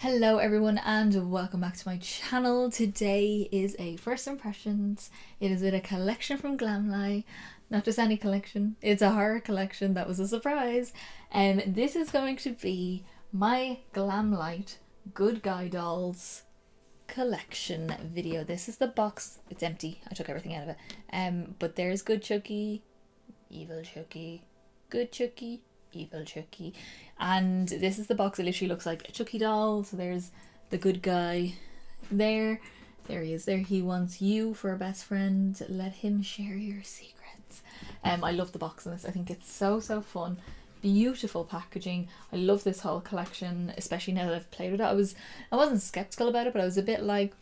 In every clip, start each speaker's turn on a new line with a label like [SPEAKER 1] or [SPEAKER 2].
[SPEAKER 1] Hello everyone and welcome back to my channel. Today is a first impressions. It is with a collection from Glamlite. Not just any collection, it's a horror collection. That was a surprise. And this is going to be my Glamlite Good Guy Dolls collection video. This is the box. It's empty. I took everything out of it. But there's Good Chucky, Evil Chucky, Good Chucky, Evil Chucky, and this is the box. It literally looks like a Chucky doll. So there's the good guy there he is there. He wants you for a best friend, let him share your secrets. I love the box in this. I think it's so fun. Beautiful packaging. I love this whole collection, especially now that I've played with it. I wasn't skeptical about it, but I was a bit like,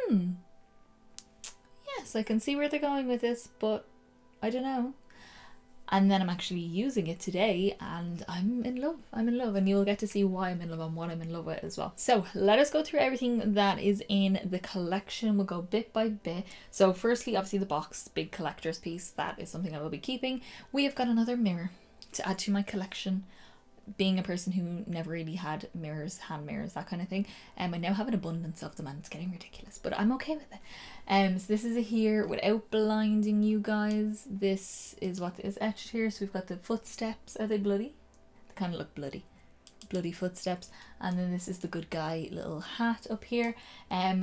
[SPEAKER 1] yes, I can see where they're going with this, but I don't know. And then I'm actually using it today and I'm in love, and you'll get to see why I'm in love and what I'm in love with as well. So let us go through everything that is in the collection. We'll go bit by bit. So firstly, obviously the box, big collector's piece, that is something I will be keeping. We have got another mirror to add to my collection. Being a person who never really had mirrors, hand mirrors, that kind of thing, I now have an abundance of them and it's getting ridiculous, but I'm okay with it. So this is here without blinding you guys. This is what is etched here. So we've got the footsteps. Are they bloody? They kind of look bloody footsteps. And then this is the good guy little hat up here.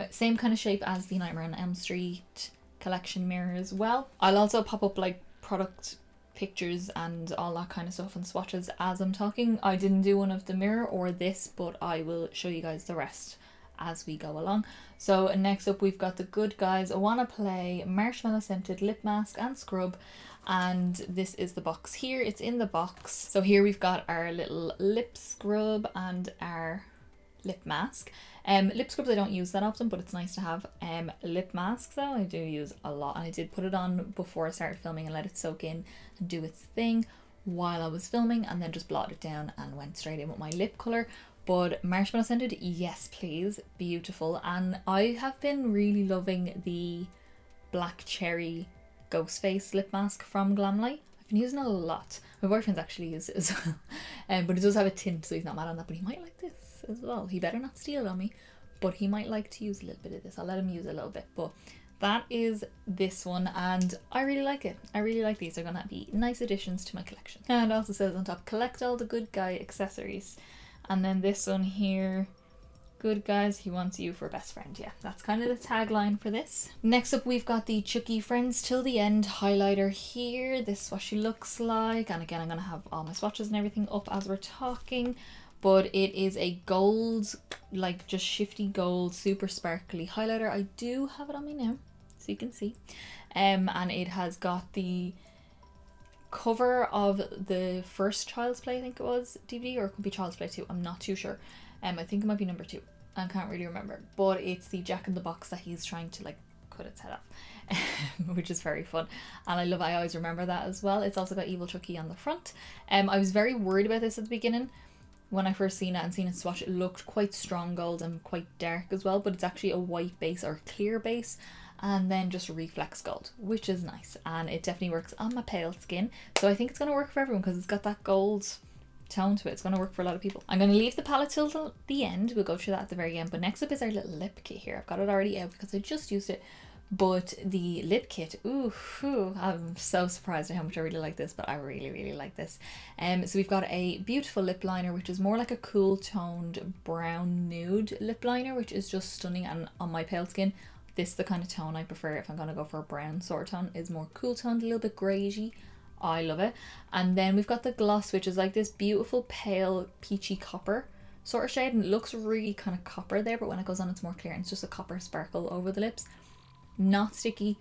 [SPEAKER 1] Same kind of shape as the Nightmare on Elm Street collection mirror as well. I'll also pop up like product pictures and all that kind of stuff and swatches as I'm talking. I didn't do one of the mirror or this, but I will show you guys the rest as we go along. So next up we've got the Good Guys I Wanna Play Marshmallow Scented Lip Mask and Scrub, and this is the box here. It's in the box. So here we've got our little lip scrub and our lip mask. Lip scrubs I don't use that often, but it's nice to have. Lip masks though I do use a lot, and I did put it on before I started filming and let it soak in and do its thing while I was filming, and then just blotted it down and went straight in with my lip colour. But marshmallow scented, yes please, beautiful. And I have been really loving the black cherry ghost face lip mask from Glamlite. I've been using it a lot. My boyfriend's actually used it as well, but it does have a tint, so he's not mad on that, but he might like this as well. He better not steal it on me, but he might like to use a little bit of this. I'll let him use a little bit, but that is this one, and I really like it. I really like these. They're gonna be nice additions to my collection. And it also says on top, collect all the good guy accessories. And then this one here, Good Guys, he wants you for best friend. Yeah, that's kind of the tagline for this. Next up we've got the Chucky Friends Till the End highlighter here. This is what she looks like, and again I'm gonna have all my swatches and everything up as we're talking. But it is a gold, like just shifty gold, super sparkly highlighter. I do have it on me now, so you can see. And it has got the cover of the first Child's Play, I think it was, DVD, or it could be Child's Play 2, I'm not too sure. I think it might be number 2, I can't really remember. But it's the Jack in the Box that he's trying to like cut its head off, which is very fun. And I always remember that as well. It's also got Evil Chucky on the front. I was very worried about this at the beginning. When I first seen it swatch, it looked quite strong gold and quite dark as well, but it's actually a white base or clear base and then just reflex gold, which is nice, and it definitely works on my pale skin. So I think it's going to work for everyone because it's got that gold tone to it. It's going to work for a lot of people. I'm going to leave the palette till the end. We'll go through that at the very end, but next up is our little lip kit here. I've got it already out because I just used it. But the lip kit, I'm so surprised at how much I really like this, but I really like this. So we've got a beautiful lip liner, which is more like a cool toned brown nude lip liner, which is just stunning. And on my pale skin, this is the kind of tone I prefer if I'm going to go for a brown sort of tone. Is more cool toned, a little bit greyy. I love it. And then we've got the gloss, which is like this beautiful pale peachy copper sort of shade, and it looks really kind of copper there, but when it goes on it's more clear and it's just a copper sparkle over the lips. Not sticky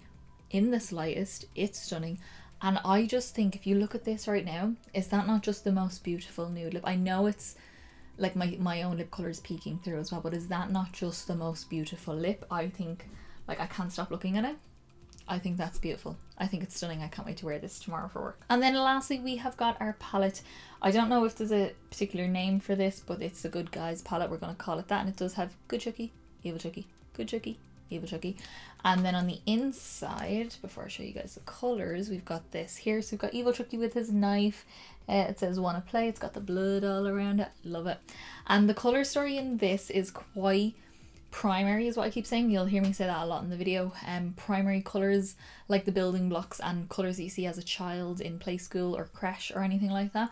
[SPEAKER 1] in the slightest. It's stunning. And I just think if you look at this right now, is that not just the most beautiful nude lip? I know it's like my own lip colour is peeking through as well, but is that not just the most beautiful lip? I think, like, I can't stop looking at it. I think that's beautiful. I think it's stunning. I can't wait to wear this tomorrow for work. And then lastly we have got our palette. I don't know if there's a particular name for this, but it's the Good Guys palette. We're going to call it that, and it does have Good Chucky, Evil Chucky, Good Chucky, Evil Chucky. And then on the inside, before I show you guys the colours, we've got this here. So we've got Evil Chucky with his knife. It says wanna play. It's got the blood all around it. Love it. And the colour story in this is quite primary, is what I keep saying. You'll hear me say that a lot in the video. Primary colours, like the building blocks and colours that you see as a child in play school or creche or anything like that.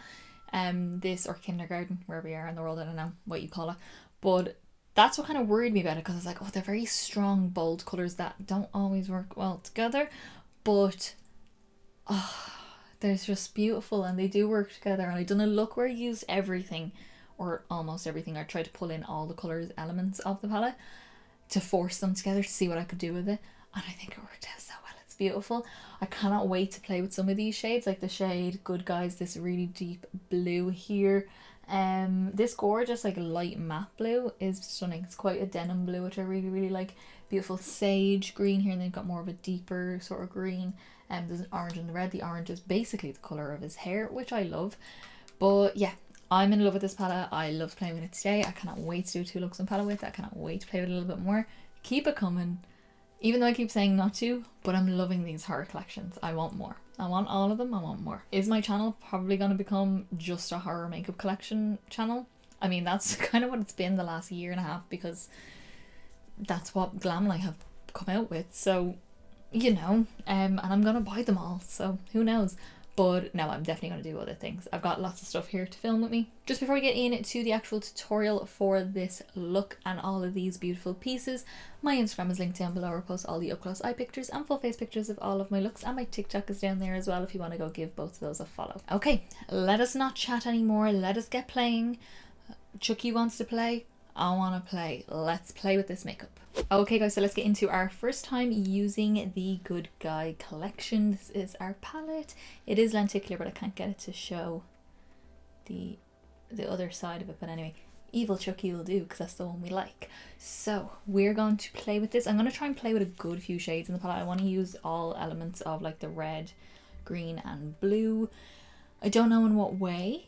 [SPEAKER 1] This, or kindergarten, wherever you are in the world, I don't know what you call it. But that's what kind of worried me about it, because it's like, oh, they're very strong, bold colours that don't always work well together. But they're just beautiful and they do work together. And I done a look where I used everything, or almost everything. I tried to pull in all the colours elements of the palette to force them together to see what I could do with it. And I think it worked out so well. It's beautiful. I cannot wait to play with some of these shades, like the shade Good Guys, this really deep blue here. This gorgeous like light matte blue is stunning. It's quite a denim blue, which I really like. Beautiful sage green here, and then you've got more of a deeper sort of green. There's an orange and the red. The orange is basically the colour of his hair, which I love. But yeah, I'm in love with this palette. I love playing with it today. I cannot wait to do 2 looks on palette with it. I cannot wait to play with it a little bit more. Keep it coming. Even though I keep saying not to, but I'm loving these horror collections. I want more. I want all of them. I want more. Is my channel probably going to become just a horror makeup collection channel? I mean, that's kind of what it's been the last year and a half, because that's what Glamlite have come out with. So, you know, and I'm going to buy them all. So who knows? But no, I'm definitely going to do other things. I've got lots of stuff here to film with me. Just before we get into the actual tutorial for this look and all of these beautiful pieces, my Instagram is linked down below. I post all the up close eye pictures and full face pictures of all of my looks, and my TikTok is down there as well if you want to go give both of those a follow. Okay, let us not chat anymore. Let us get playing. Chucky wants to play. I want to play. Let's play with this makeup. Okay guys, so let's get into our first time using the Good Guy collection. This is our palette. It is lenticular, but I can't get it to show the other side of it. But anyway, Evil Chucky will do, because that's the one we like. So we're going to play with this. I'm going to try and play with a good few shades in the palette. I want to use all elements of like the red, green and blue. I don't know in what way,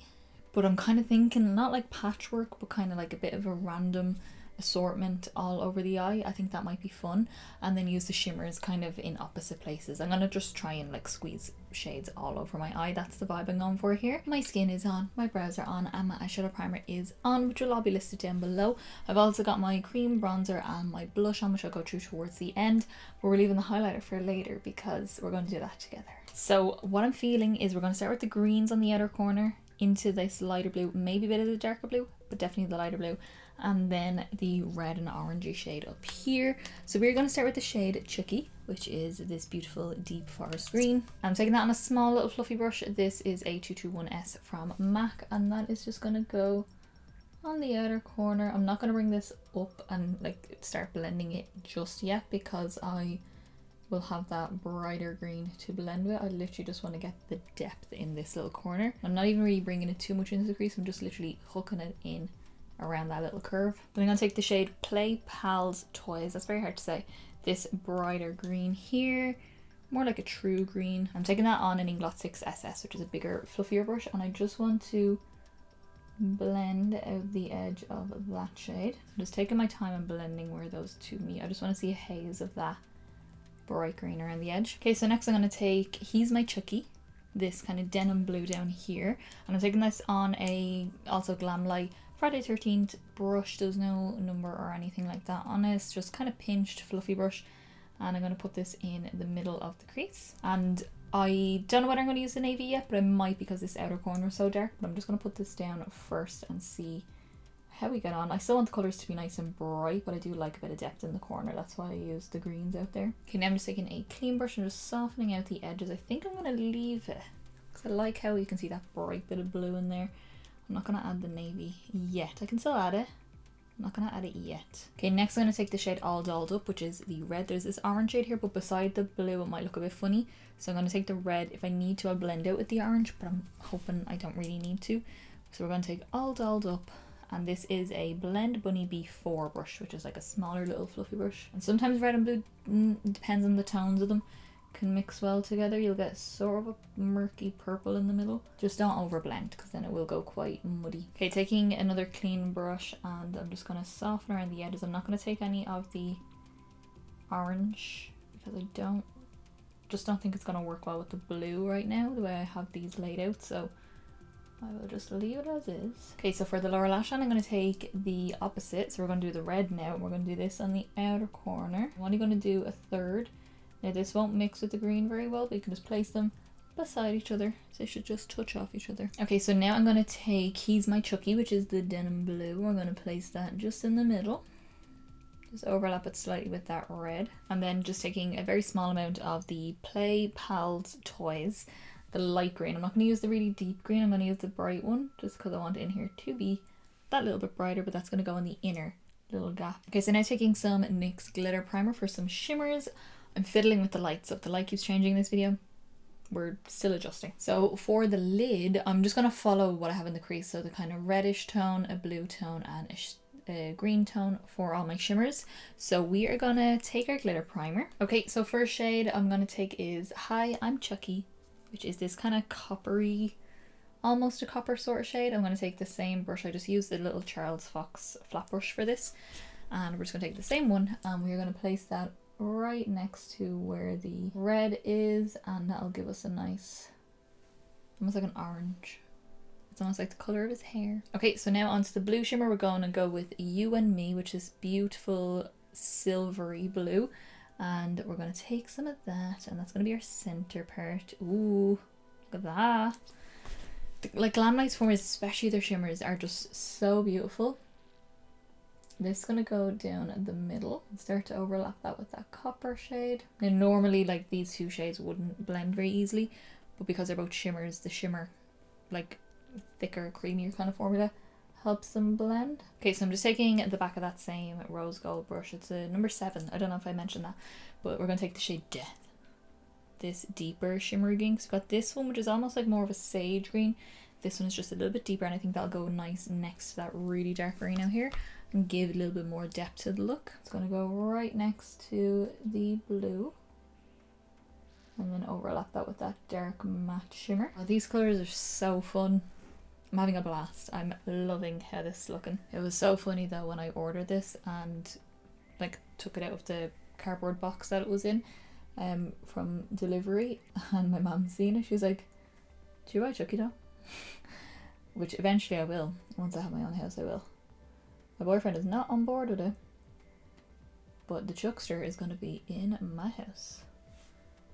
[SPEAKER 1] but I'm kind of thinking not like patchwork, but kind of like a bit of a random assortment all over the eye. I think that might be fun. And then use the shimmers kind of in opposite places. I'm gonna just try and like squeeze shades all over my eye. That's the vibe I'm going for here. My skin is on, my brows are on, and my eyeshadow primer is on, which will all be listed down below. I've also got my cream bronzer and my blush on, which I'll go through towards the end, but we're leaving the highlighter for later because we're going to do that together. So what I'm feeling is we're going to start with the greens on the outer corner into this lighter blue, maybe a bit of the darker blue, but definitely the lighter blue, and then the red and orangey shade up here. So we're going to start with the shade Chucky, which is this beautiful deep forest green. I'm taking that on a small little fluffy brush. This is a 221S from MAC, and that is just going to go on the outer corner. I'm not going to bring this up and like start blending it just yet, because I will have that brighter green to blend with. I literally just want to get the depth in this little corner. I'm not even really bringing it too much into the crease. I'm just literally hooking it in around that little curve. Then I'm going to take the shade Play Pals Toys. That's very hard to say. This brighter green here, more like a true green. I'm taking that on an Inglot 6 SS, which is a bigger, fluffier brush, and I just want to blend out the edge of that shade. I'm just taking my time and blending where those two meet. I just want to see a haze of that bright green around the edge. Okay, so next I'm going to take He's My Chucky, this kind of denim blue down here, and I'm taking this on a also Glamlite Friday 13th brush. There's no number or anything like that on it. It's just kind of pinched fluffy brush, and I'm going to put this in the middle of the crease. And I don't know whether I'm going to use the navy yet, but I might, because this outer corner is so dark. But I'm just going to put this down first and see how we get on. I still want the colours to be nice and bright, but I do like a bit of depth in the corner. That's why I use the greens out there. Okay, now I'm just taking a clean brush and just softening out the edges. I think I'm going to leave it, because I like how you can see that bright bit of blue in there. I'm not going to add the navy yet. I can still add it. I'm not going to add it yet. Okay, next I'm going to take the shade All Dolled Up, which is the red. There's this orange shade here, but beside the blue it might look a bit funny. So I'm going to take the red. If I need to, I'll blend out with the orange, but I'm hoping I don't really need to. So we're going to take All Dolled Up. And this is a Blend Bunny B4 brush, which is like a smaller little fluffy brush. And sometimes red and blue, depends on the tones of them, can mix well together. You'll get sort of a murky purple in the middle. Just don't overblend, because then it will go quite muddy. Okay, taking another clean brush, and I'm just going to soften around the edges. I'm not going to take any of the orange because I just don't think it's going to work well with the blue right now, the way I have these laid out, so I will just leave it as is. Okay, so for the lower lash line, I'm going to take the opposite. So we're going to do the red now, and we're going to do this on the outer corner. I'm only going to do a third. Now this won't mix with the green very well, but you can just place them beside each other. So they should just touch off each other. Okay, so now I'm going to take, he's my Chucky, which is the denim blue. We're going to place that just in the middle. Just overlap it slightly with that red. And then just taking a very small amount of the Play Pals Toys, the light green. I'm not going to use the really deep green, I'm going to use the bright one just because I want in here to be that little bit brighter, but that's going to go in the inner little gap. Okay, so now taking some NYX glitter primer for some shimmers. I'm fiddling with the light, so if the light keeps changing in this video, we're still adjusting. So for the lid, I'm just going to follow what I have in the crease, so the kind of reddish tone, a blue tone, and a green tone for all my shimmers. So we are going to take our glitter primer. Okay, so first shade I'm going to take is Hi, I'm Chucky, which is this kind of coppery, almost a copper sort of shade. I'm going to take the same brush. I just used the little Charles Fox flat brush for this. And we're just going to take the same one and we're going to place that right next to where the red is. And that'll give us a nice, almost like an orange. It's almost like the colour of his hair. Okay, so now onto the blue shimmer. We're going to go with You and Me, which is beautiful silvery blue. And we're going to take some of that, and that's going to be our center part. Ooh, look at that. Like Glamlite's formulas, especially their shimmers, are just so beautiful. This is going to go down the middle and start to overlap that with that copper shade. Now normally like these two shades wouldn't blend very easily, but because they're both shimmers, the shimmer, like thicker, creamier kind of formula, helps them blend. Okay, so I'm just taking the back of that same rose gold brush. It's a number 7. I don't know if I mentioned that, but we're going to take the shade Death. This deeper shimmery green. So we've got this one, which is almost like more of a sage green. This one is just a little bit deeper, and I think that'll go nice next to that really dark green out here and give a little bit more depth to the look. It's going to go right next to the blue and then overlap that with that dark matte shimmer. Oh, these colours are so fun. I'm having a blast. I'm loving how this is looking. It was so funny though when I ordered this and like took it out of the cardboard box that it was in from delivery, and my mum seen it. She was like, "Do you buy Chucky doll?" Which eventually I will. Once I have my own house, I will. My boyfriend is not on board with it, but the Chuckster is going to be in my house.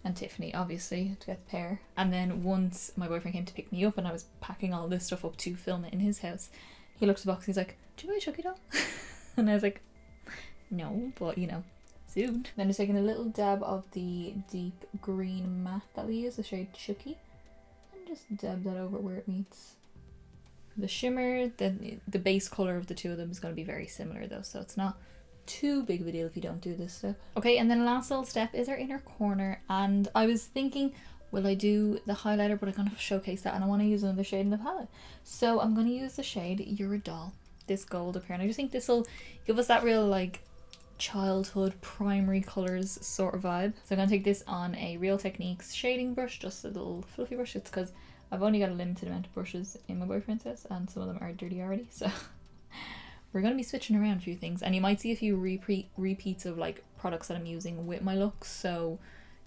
[SPEAKER 1] And Tiffany, obviously, to get the pair. And then once my boyfriend came to pick me up and I was packing all this stuff up to film it in his house, he looked at the box and he's like, "Do you buy a Chucky doll?" And I was like, "No, but you know, soon." Then just taking a little dab of the deep green matte that we use, the shade Chucky, and just dab that over where it meets the shimmer. The base colour of the two of them is going to be very similar though, so it's not too big of a deal if you don't do this step. Okay, and then last little step is our inner corner, and I was thinking, will I do the highlighter, but I'm going to showcase that and I want to use another shade in the palette. So I'm going to use the shade You're a Doll, this gold up here, and I just think this will give us that real like childhood primary colours sort of vibe. So I'm going to take this on a Real Techniques shading brush, just a little fluffy brush. It's because I've only got a limited amount of brushes in my boyfriend's house and some of them are dirty already, so we're going to be switching around a few things, and you might see a few repeats of like products that I'm using with my looks, so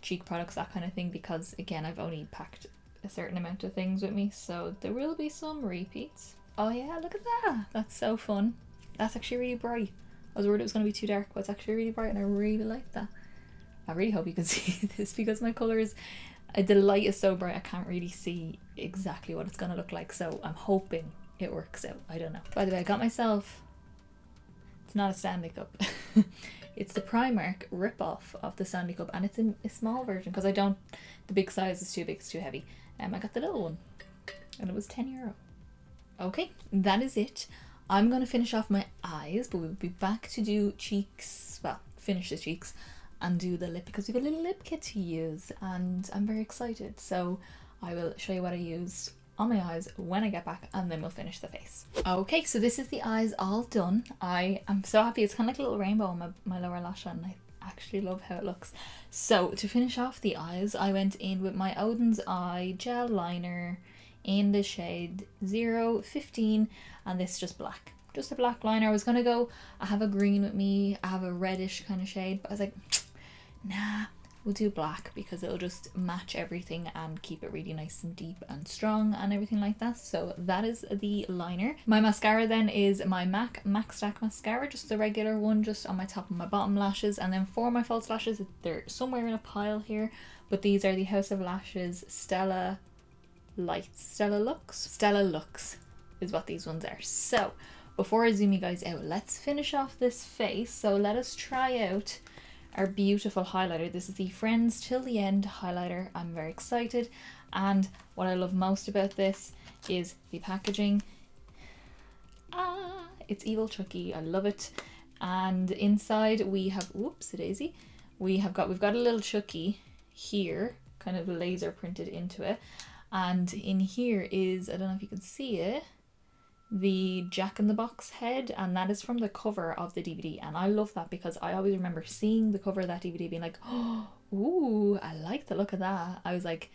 [SPEAKER 1] cheek products, that kind of thing, because again I've only packed a certain amount of things with me, so there will be some repeats. Oh yeah, look at that, that's so fun. That's actually really bright. I was worried it was going to be too dark, but it's actually really bright and I really like that. I really hope you can see this because my colours, the light is so bright I can't really see exactly what it's going to look like, so I'm hoping it works out. I don't know. By the way, I got myself, it's not a Stanley Cup. It's the Primark rip-off of the Stanley Cup, and it's in a small version because I don't, the big size is too big, it's too heavy. I got the little one and it was €10. Okay, that is it. I'm going to finish off my eyes, but we'll be back to do cheeks, well, finish the cheeks and do the lip because we've got a little lip kit to use and I'm very excited. So I will show you what I used on my eyes when I get back, and then we'll finish the face. Okay, so this is the eyes all done. I am so happy. It's kind of like a little rainbow on my lower lash line. I actually love how it looks. So to finish off the eyes, I went in with my Odin's Eye gel liner in the shade 015, and this is just black. Just a black liner. I was gonna go, I have a green with me, I have a reddish kind of shade, but I was like, nah, we'll do black because it'll just match everything and keep it really nice and deep and strong and everything like that. So that is the liner. My mascara then is my MAC Stack mascara, just the regular one, just on my top and my bottom lashes. And then for my false lashes, they're somewhere in a pile here, but these are the House of Lashes Stella Lux is what these ones are. So before I zoom you guys out, let's finish off this face. So let us try out our beautiful highlighter. This is the Friends Till the End highlighter. I'm very excited, and what I love most about this is the packaging. It's Evil Chucky. I love it. And inside we have, whoops a daisy, we've got a little Chucky here, kind of laser printed into it, and in here is, I don't know if you can see it, the Jack in the Box head, and that is from the cover of the DVD. And I love that because I always remember seeing the cover of that DVD being like, oh, ooh, I like the look of that. I was like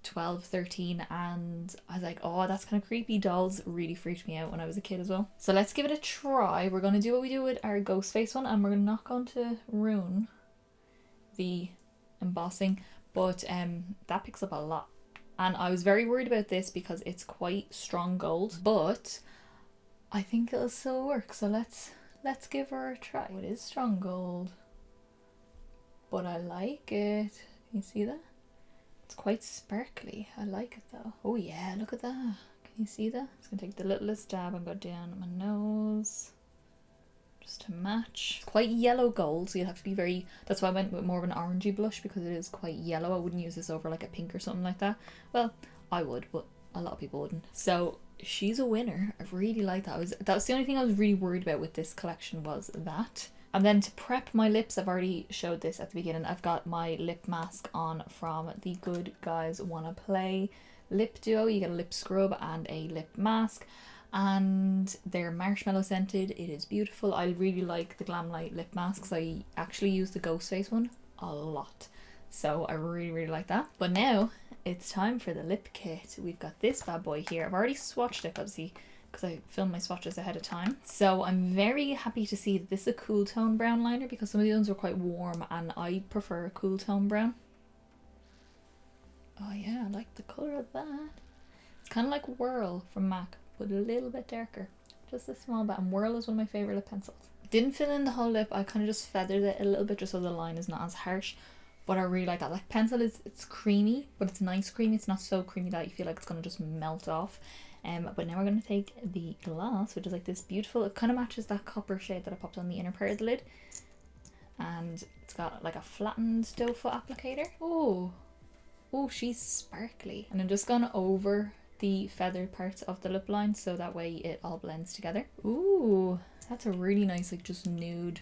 [SPEAKER 1] 12, 13, and I was like, oh, that's kind of creepy. Dolls really freaked me out when I was a kid as well. So let's give it a try. We're going to do what we do with our ghost face one, and we're not going to ruin the embossing, but that picks up a lot. And I was very worried about this because it's quite strong gold, but I think it'll still work. So let's give her a try. Oh, it is strong gold, but I like it. Can you see that? It's quite sparkly. I like it though. Oh yeah, look at that. Can you see that? I'm just gonna take the littlest dab and go down my nose, just to match. It's quite yellow gold, so you'll have to be very, that's why I went with more of an orangey blush, because it is quite yellow. I wouldn't use this over like a pink or something like that. Well, I would, but a lot of people wouldn't. So she's a winner. I really like that. That was the only thing I was really worried about with this collection, was that. And then to prep my lips, I've already showed this at the beginning. I've got my lip mask on from the Good Guys Wanna Play lip duo. You get a lip scrub and a lip mask, and they're marshmallow scented. It is beautiful. I really like the Glamlite lip masks. I actually use the Ghostface one a lot, so I really like that. But now it's time for the lip kit. We've got this bad boy here. I've already swatched it, obviously, because I filmed my swatches ahead of time. So I'm very happy to see that this is a cool tone brown liner, because some of the ones were quite warm and I prefer a cool tone brown. Oh yeah, I like the colour of that. It's kind of like Whirl from MAC, but a little bit darker. Just a small bit. And Whirl is one of my favourite lip pencils. Didn't fill in the whole lip. I kind of just feathered it a little bit just so the line is not as harsh. But I really like that. Like pencil it's creamy, but it's nice creamy. It's not so creamy that you feel like it's going to just melt off. But now we're going to take the gloss, which is like this beautiful, it kind of matches that copper shade that I popped on the inner part of the lid. And it's got like a flattened doe foot applicator. Oh, she's sparkly. And I'm just going over the feathered parts of the lip line so that way it all blends together. Ooh, that's a really nice, like just nude,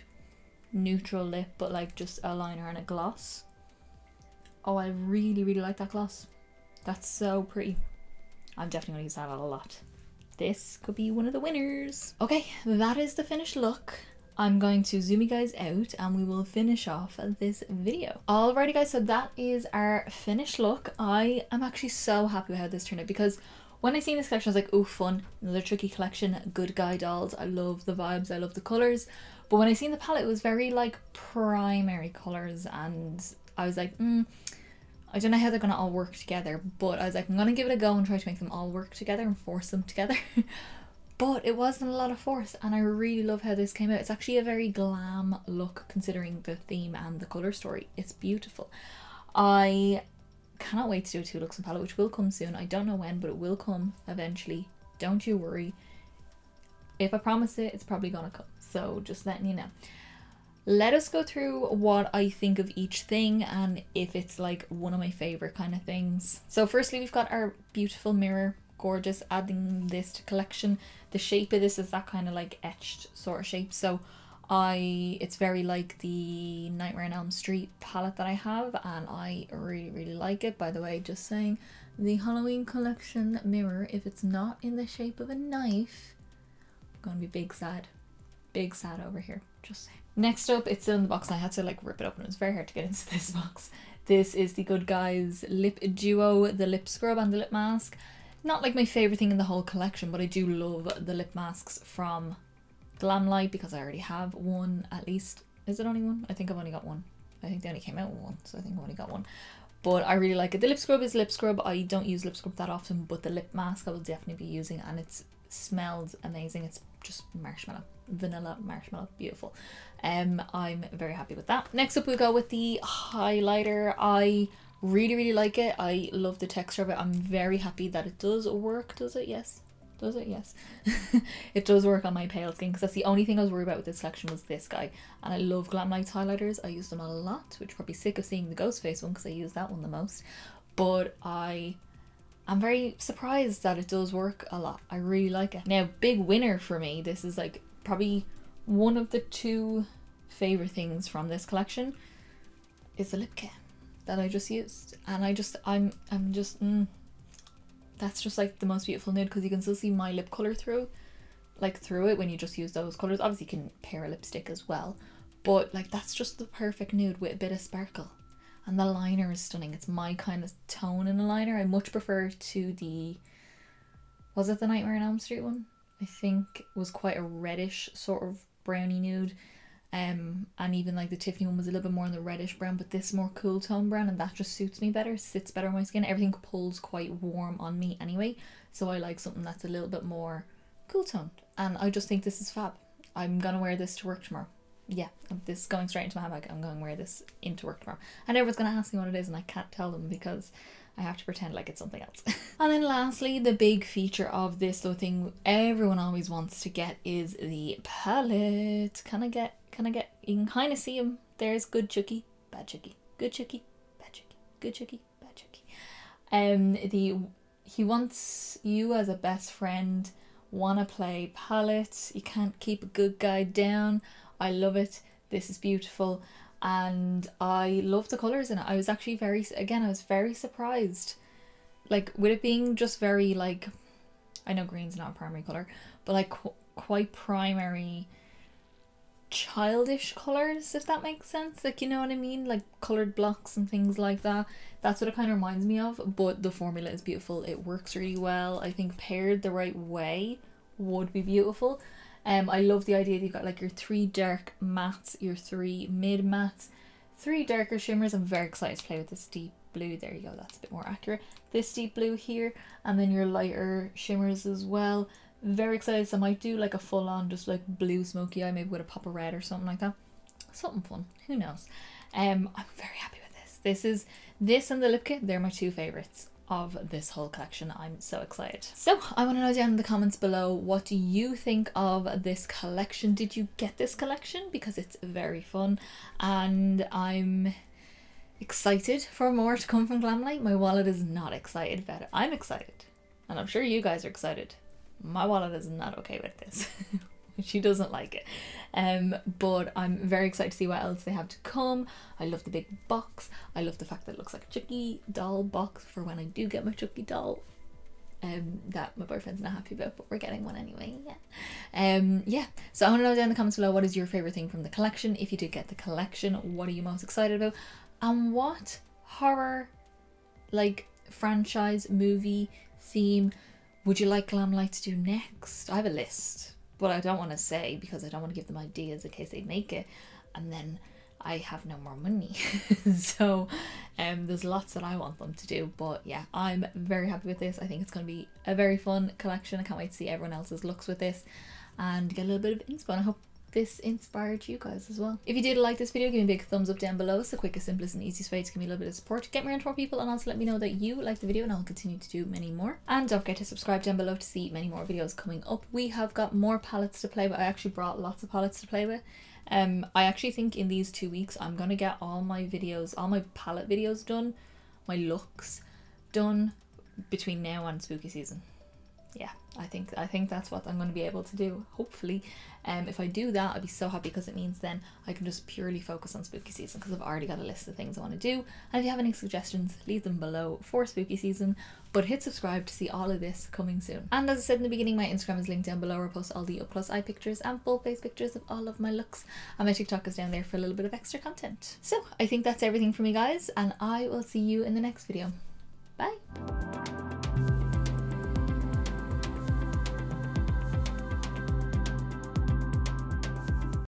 [SPEAKER 1] neutral lip, but like just a liner and a gloss. Oh, I really like that gloss. That's so pretty. I'm definitely going to use that a lot. This could be one of the winners. Okay, that is the finished look. I'm going to zoom you guys out and we will finish off this video. Alrighty guys, so that is our finished look. I am actually so happy with how this turned out, because when I seen this collection I was like, oh fun, another Chucky collection, good guy dolls. I love the vibes, I love the colours. But when I seen the palette, it was very like primary colours, and I was like, I don't know how they're going to all work together, but I was like, I'm going to give it a go and try to make them all work together and force them together. But it wasn't a lot of force, and I really love how this came out. It's actually a very glam look considering the theme and the colour story. It's beautiful. I cannot wait to do a 2 looks and palette, which will come soon. I don't know when, but it will come eventually. Don't you worry. If I promise it, it's probably going to come. So just letting you know. Let us go through what I think of each thing and if it's like one of my favourite kind of things. So firstly, we've got our beautiful mirror. Gorgeous, adding this to collection. The shape of this is that kind of like etched sort of shape, so it's very like the Nightmare on Elm Street palette that I have, and I really like it. By the way, just saying, the Halloween collection mirror, if it's not in the shape of a knife, I'm gonna be big sad over here, just saying. Next up, it's still in the box and I had to like rip it open. It was very hard to get into this box. This is the Good Guys lip duo, the lip scrub and the lip mask. Not like my favourite thing in the whole collection, but I do love the lip masks from Glamlite because I already have one at least. Is it only one? I think I've only got one. I think they only came out with one, so I think I only got one. But I really like it. The lip scrub is lip scrub. I don't use lip scrub that often, but the lip mask I will definitely be using, and it smells amazing. It's just marshmallow, vanilla marshmallow, beautiful. I'm very happy with that. Next up we go with the highlighter. I really like it. I love the texture of it. I'm very happy that it does work. Does it? Yes. Does it? Yes. It does work on my pale skin, because that's the only thing I was worried about with this collection was this guy. And I love Glamlite highlighters. I use them a lot, which you're probably sick of seeing the ghost face one because I use that one the most. But I'm very surprised that it does work a lot. I really like it. Now, big winner for me, this is like probably one of the two favorite things from this collection, is the lip kit that I just used. And that's just like the most beautiful nude, because you can still see my lip colour through it when you just use those colours. Obviously you can pair a lipstick as well, but like that's just the perfect nude with a bit of sparkle. And the liner is stunning. It's my kind of tone in a liner. I much prefer to the, was it the Nightmare on Elm Street one? I think it was quite a reddish sort of browny nude. And even like the Tiffany one was a little bit more in the reddish brown, but this more cool tone brown, and that just suits me better, sits better on my skin. Everything pulls quite warm on me anyway, so I like something that's a little bit more cool toned, and I just think this is fab. I'm gonna wear this to work tomorrow. Yeah, this is going straight into my handbag. I'm going to wear this into work tomorrow, and everyone's gonna ask me what it is, and I can't tell them because I have to pretend like it's something else. And then lastly, the big feature of this, the thing everyone always wants to get, is the palette. Can I get, you can kind of see him. There's good Chucky, bad Chucky, good Chucky, bad Chucky, good Chucky, bad Chucky. He wants you as a best friend, wanna play palette, you can't keep a good guy down. I love it. This is beautiful. And I love the colours in it. I was actually very surprised. Like, with it being just very, like, I know green's not a primary colour, but like quite primary childish colours, if that makes sense. Like, you know what I mean? Like coloured blocks and things like that. That's what it kind of reminds me of, but the formula is beautiful. It works really well. I think paired the right way would be beautiful. I love the idea that you've got like your 3 dark mattes, your 3 mid mattes, 3 darker shimmers. I'm very excited to play with this deep blue. There you go, that's a bit more accurate. This deep blue here, and then your lighter shimmers as well. Very excited. So I might do like a full on just like blue smoky eye, maybe with a pop of red or something like that. Something fun, who knows. I'm very happy with this. This and the lip kit, they're my 2 favourites of this whole collection. I'm so excited. So I want to know down in the comments below, what do you think of this collection? Did you get this collection? Because it's very fun, and I'm excited for more to come from Glamlite. My wallet is not excited about it. I'm excited, and I'm sure you guys are excited. My wallet is not okay with this. She doesn't like it. But I'm very excited to see what else they have to come. I love the big box. I love the fact that it looks like a Chucky doll box for when I do get my Chucky doll. That my boyfriend's not happy about, but we're getting one anyway. Yeah. So I want to know down in the comments below, what is your favorite thing from the collection? If you did get the collection, what are you most excited about? And what horror, like, franchise, movie, theme would you like Glamlite to do next? I have a list, but I don't want to say because I don't want to give them ideas in case they make it and then I have no more money. So there's lots that I want them to do, but yeah, I'm very happy with this. I think it's going to be a very fun collection. I can't wait to see everyone else's looks with this and get a little bit of inspo, and I hope this inspired you guys as well. If you did like this video, give me a big thumbs up down below. It's the quickest, simplest and easiest way to give me a little bit of support, get me around more people, and also let me know that you like the video, and I'll continue to do many more. And don't forget to subscribe down below to see many more videos coming up. We have got more palettes to play with. I actually brought lots of palettes to play with. I actually think in these 2 weeks I'm gonna get all my videos, all my palette videos done, my looks done between now and spooky season. Yeah, I think that's what I'm going to be able to do, hopefully. If I do that, I'll be so happy, because it means then I can just purely focus on spooky season, because I've already got a list of things I want to do. And if you have any suggestions, leave them below for spooky season, but hit subscribe to see all of this coming soon. And as I said in the beginning, my Instagram is linked down below, where I post all the up close eye pictures and full face pictures of all of my looks, and my TikTok is down there for a little bit of extra content. So I think that's everything for me, guys, and I will see you in the next video. Bye.